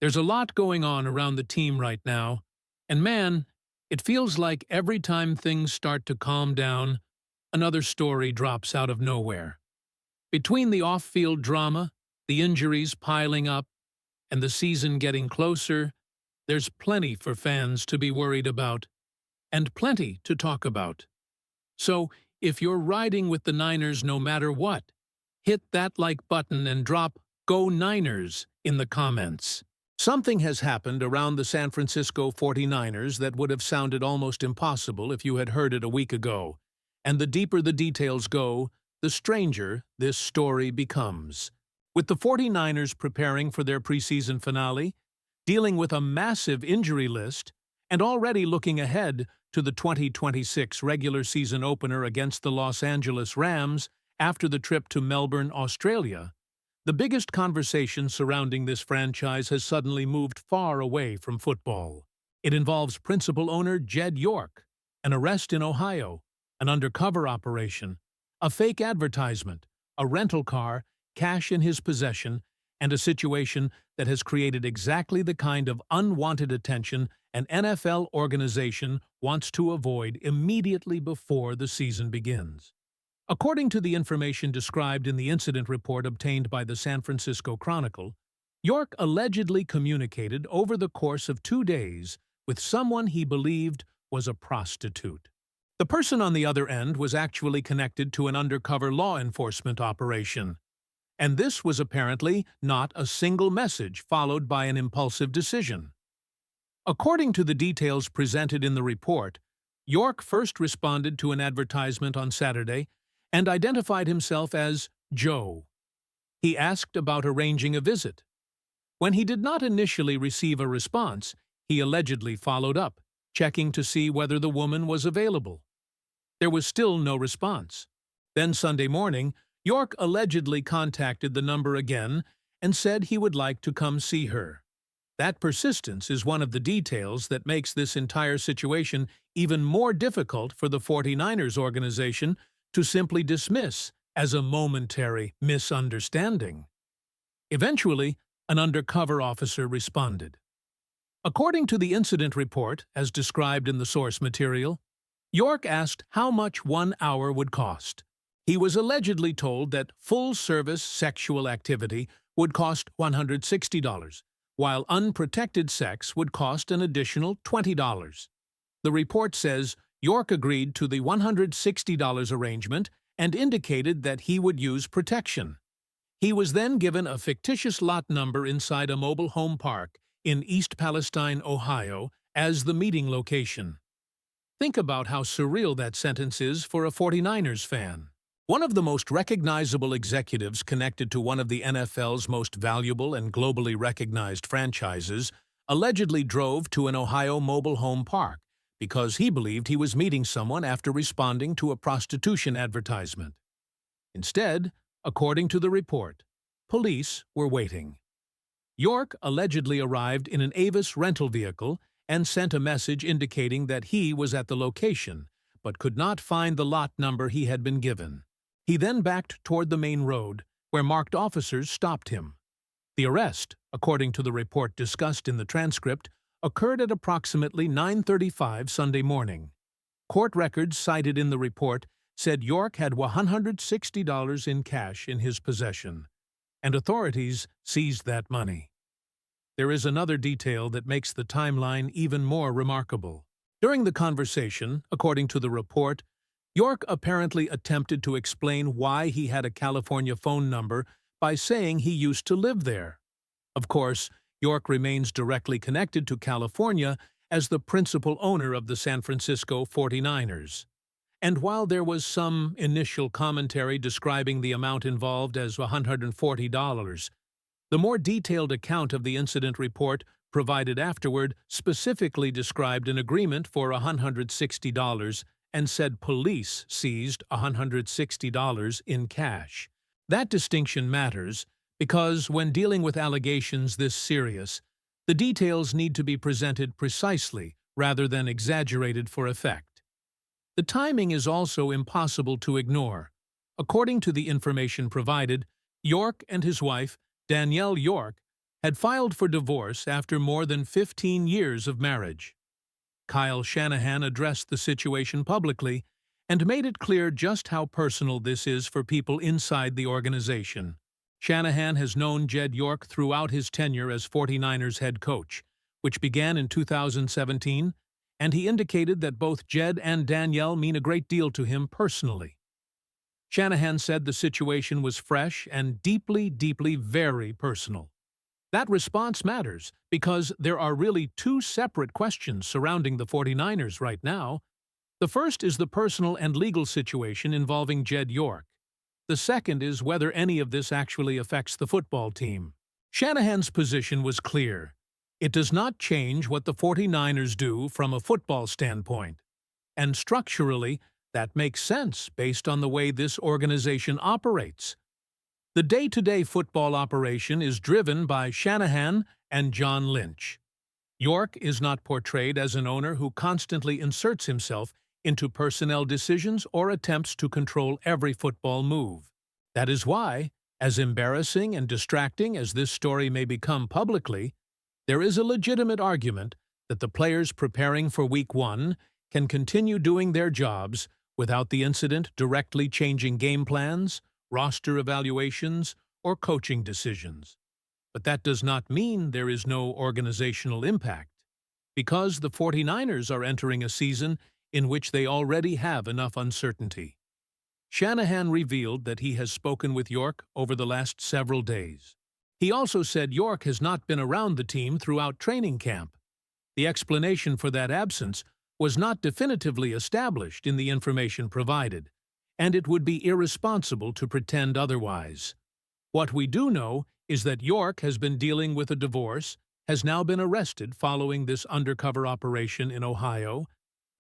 There's a lot going on around the team right now, and man, it feels like every time things start to calm down, another story drops out of nowhere. Between the off-field drama, the injuries piling up, and the season getting closer, there's plenty for fans to be worried about, and plenty to talk about. So, if you're riding with the Niners no matter what, hit that like button and drop "Go Niners" in the comments. Something has happened around the San Francisco 49ers that would have sounded almost impossible if you had heard it a week ago. And the deeper the details go, the stranger this story becomes. With the 49ers preparing for their preseason finale, dealing with a massive injury list, and already looking ahead to the 2026 regular season opener against the Los Angeles Rams after the trip to Melbourne, Australia, the biggest conversation surrounding this franchise has suddenly moved far away from football. It involves principal owner Jed York, an arrest in Ohio, an undercover operation, a fake advertisement, a rental car, cash in his possession, and a situation that has created exactly the kind of unwanted attention an NFL organization wants to avoid immediately before the season begins. According to the information described in the incident report obtained by the San Francisco Chronicle, York allegedly communicated over the course of 2 days with someone he believed was a prostitute. The person on the other end was actually connected to an undercover law enforcement operation, and this was apparently not a single message followed by an impulsive decision. According to the details presented in the report, York first responded to an advertisement on Saturday and identified himself as Joe. He asked about arranging a visit. When he did not initially receive a response, he allegedly followed up, checking to see whether the woman was available. There was still no response. Then Sunday morning, York allegedly contacted the number again and said he would like to come see her. That persistence is one of the details that makes this entire situation even more difficult for the 49ers organization to simply dismiss as a momentary misunderstanding. Eventually, an undercover officer responded. According to the incident report, as described in the source material, York asked how much 1 hour would cost. He was allegedly told that full-service sexual activity would cost $160, while unprotected sex would cost an additional $20. The report says York agreed to the $160 arrangement and indicated that he would use protection. He was then given a fictitious lot number inside a mobile home park in East Palestine, Ohio, as the meeting location. Think about how surreal that sentence is for a 49ers fan. One of the most recognizable executives connected to one of the NFL's most valuable and globally recognized franchises allegedly drove to an Ohio mobile home park because he believed he was meeting someone after responding to a prostitution advertisement. Instead, according to the report, police were waiting. York allegedly arrived in an Avis rental vehicle and sent a message indicating that he was at the location, but could not find the lot number he had been given. He then backed toward the main road, where marked officers stopped him. The arrest, according to the report discussed in the transcript, occurred at approximately 9:35 Sunday morning. Court records cited in the report said York had $160 in cash in his possession, and authorities seized that money. There is another detail that makes the timeline even more remarkable. During the conversation, according to the report, York apparently attempted to explain why he had a California phone number by saying he used to live there. Of course, York remains directly connected to California as the principal owner of the San Francisco 49ers. And while there was some initial commentary describing the amount involved as $140, the more detailed account of the incident report provided afterward specifically described an agreement for $160 and said police seized $160 in cash. That distinction matters because when dealing with allegations this serious, the details need to be presented precisely rather than exaggerated for effect. The timing is also impossible to ignore. According to the information provided, York and his wife, Danielle York, had filed for divorce after more than 15 years of marriage. Kyle Shanahan addressed the situation publicly and made it clear just how personal this is for people inside the organization. Shanahan has known Jed York throughout his tenure as 49ers head coach, which began in 2017, and he indicated that both Jed and Danielle mean a great deal to him personally. Shanahan said the situation was fresh and deeply, very personal. That response matters because there are really two separate questions surrounding the 49ers right now. The first is the personal and legal situation involving Jed York. The second is whether any of this actually affects the football team. Shanahan's position was clear. It does not change what the 49ers do from a football standpoint. And structurally, that makes sense based on the way this organization operates. The day-to-day football operation is driven by Shanahan and John Lynch. York is not portrayed as an owner who constantly inserts himself into personnel decisions or attempts to control every football move. That is why, as embarrassing and distracting as this story may become publicly, there is a legitimate argument that the players preparing for Week 1 can continue doing their jobs without the incident directly changing game plans, roster evaluations, or coaching decisions. But that does not mean there is no organizational impact, because the 49ers are entering a season in which they already have enough uncertainty. Shanahan revealed that he has spoken with York over the last several days. He also said York has not been around the team throughout training camp. The explanation for that absence was not definitively established in the information provided, and it would be irresponsible to pretend otherwise. What we do know is that York has been dealing with a divorce, has now been arrested following this undercover operation in Ohio,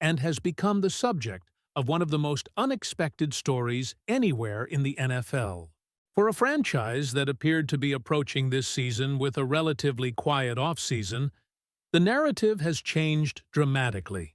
and has become the subject of one of the most unexpected stories anywhere in the NFL. For a franchise that appeared to be approaching this season with a relatively quiet offseason, the narrative has changed dramatically.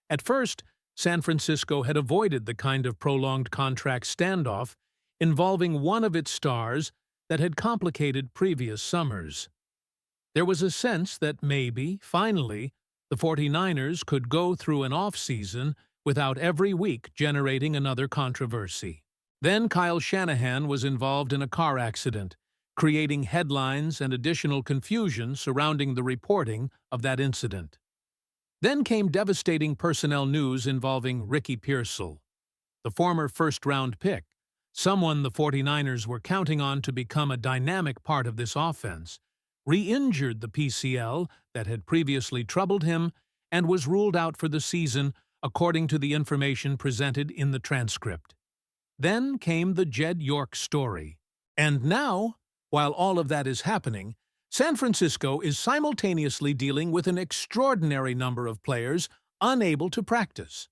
At first, San Francisco had avoided the kind of prolonged contract standoff involving one of its stars that had complicated previous summers. There was a sense that maybe, finally, the 49ers could go through an off-season without every week generating another controversy. Then Kyle Shanahan was involved in a car accident, creating headlines and additional confusion surrounding the reporting of that incident. Then came devastating personnel news involving Ricky Pearsall, the former first-round pick, someone the 49ers were counting on to become a dynamic part of this offense, re-injured the PCL that had previously troubled him and was ruled out for the season according to the information presented in the transcript. Then came the Jed York story. And now, while all of that is happening, San Francisco is simultaneously dealing with an extraordinary number of players unable to practice.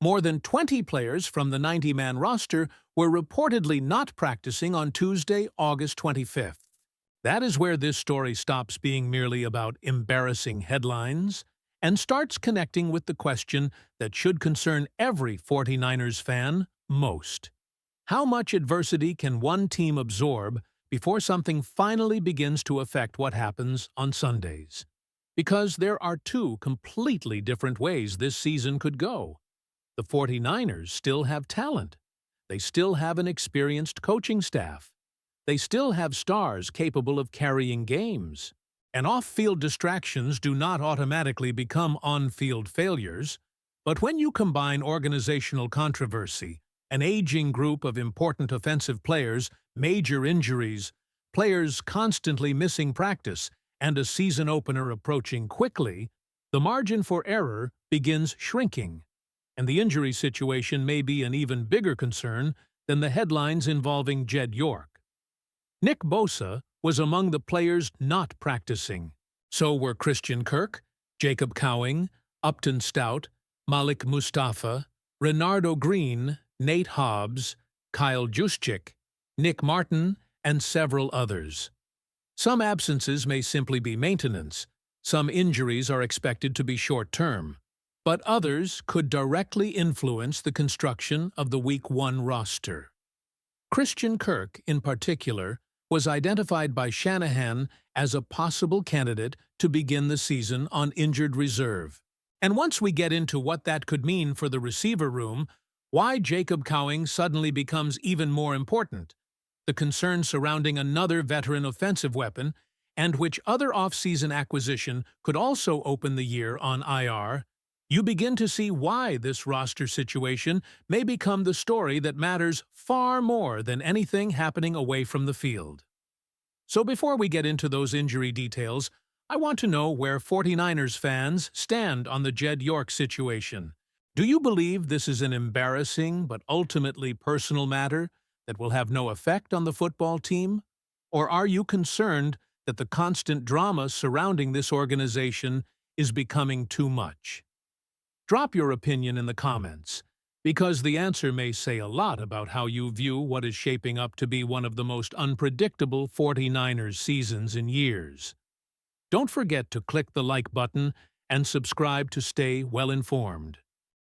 More than 20 players from the 90-man roster were reportedly not practicing on Tuesday, August 25th. That is where this story stops being merely about embarrassing headlines and starts connecting with the question that should concern every 49ers fan most. How much adversity can one team absorb before something finally begins to affect what happens on Sundays? Because there are two completely different ways this season could go. The 49ers still have talent. They still have an experienced coaching staff. They still have stars capable of carrying games. And off-field distractions do not automatically become on-field failures. But when you combine organizational controversy, an aging group of important offensive players, major injuries, players constantly missing practice, and a season opener approaching quickly, the margin for error begins shrinking. And the injury situation may be an even bigger concern than the headlines involving Jed York. Nick Bosa was among the players not practicing. So were Christian Kirk, Jacob Cowing, Upton Stout, Malik Mustafa, Renardo Green, Nate Hobbs, Kyle Juszczyk, Nick Martin, and several others. Some absences may simply be maintenance. Some injuries are expected to be short-term. But others could directly influence the construction of the Week 1 roster. Christian Kirk, in particular, was identified by Shanahan as a possible candidate to begin the season on injured reserve. And once we get into what that could mean for the receiver room, why Jacob Cowing suddenly becomes even more important, the concern surrounding another veteran offensive weapon, and which other offseason acquisition could also open the year on IR, you begin to see why this roster situation may become the story that matters far more than anything happening away from the field. So before we get into those injury details, I want to know where 49ers fans stand on the Jed York situation. Do you believe this is an embarrassing but ultimately personal matter that will have no effect on the football team? Or are you concerned that the constant drama surrounding this organization is becoming too much? Drop your opinion in the comments, because the answer may say a lot about how you view what is shaping up to be one of the most unpredictable 49ers seasons in years. Don't forget to click the like button and subscribe to stay well informed.